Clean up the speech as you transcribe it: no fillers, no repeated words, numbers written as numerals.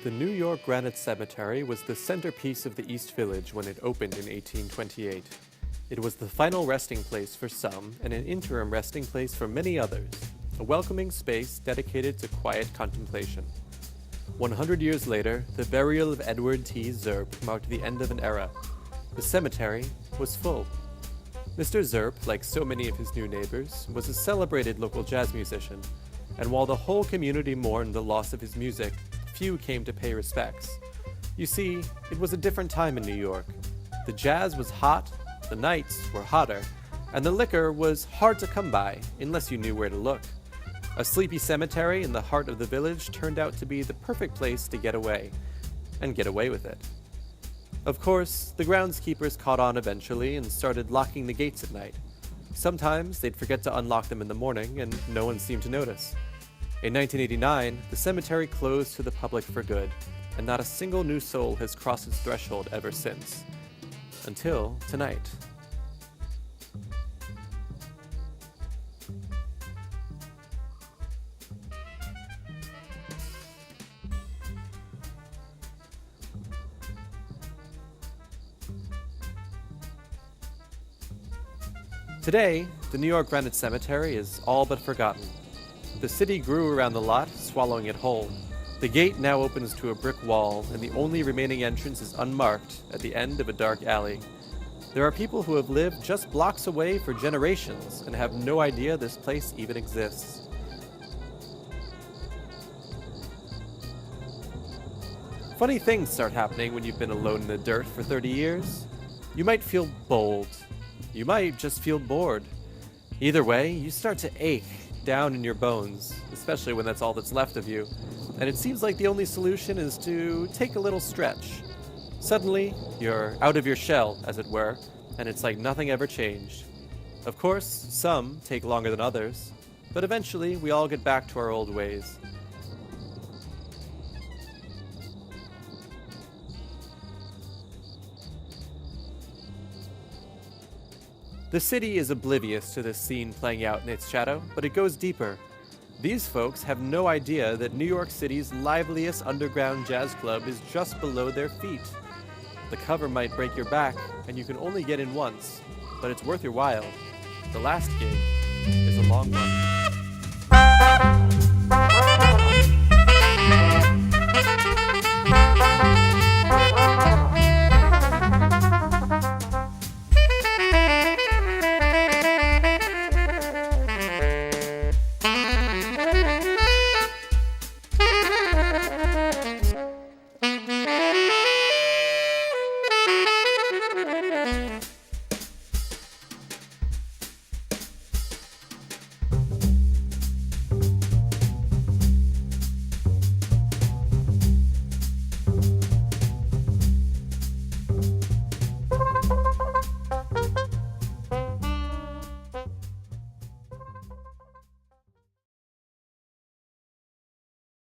The New York Granite Cemetery was the centerpiece of the East Village when it opened in 1828. It was the final resting place for some and an interim resting place for many others, a welcoming space dedicated to quiet contemplation. 100 years later, the burial of Edward T. Zerp marked the end of an era. The cemetery was full. Mr. Zerp, like so many of his new neighbors, was a celebrated local jazz musician, and while the whole community mourned the loss of his music, few came to pay respects. You see, it was a different time in New York. The jazz was hot, the nights were hotter, and the liquor was hard to come by unless you knew where to look. A sleepy cemetery in the heart of the village turned out to be the perfect place to get away, and get away with it. Of course, the groundskeepers caught on eventually and started locking the gates at night. Sometimes they'd forget to unlock them in the morning, and no one seemed to notice. In 1989, the cemetery closed to the public for good, and not a single new soul has crossed its threshold ever since. Until tonight. Today, the New York Granite Cemetery is all but forgotten. The city grew around the lot, swallowing it whole. The gate now opens to a brick wall, and the only remaining entrance is unmarked at the end of a dark alley. There are people who have lived just blocks away for generations and have no idea this place even exists. Funny things start happening when you've been alone in the dirt for 30 years. You might feel bold. You might just feel bored. Either way, you start to ache down in your bones, especially when that's all that's left of you, and it seems like the only solution is to take a little stretch. Suddenly, you're out of your shell, as it were, and it's like nothing ever changed. Of course, some take longer than others, but eventually we all get back to our old ways. The city is oblivious to this scene playing out in its shadow, but it goes deeper. These folks have no idea that New York City's liveliest underground jazz club is just below their feet. The cover might break your back, and you can only get in once, but it's worth your while. The last gig is a long one.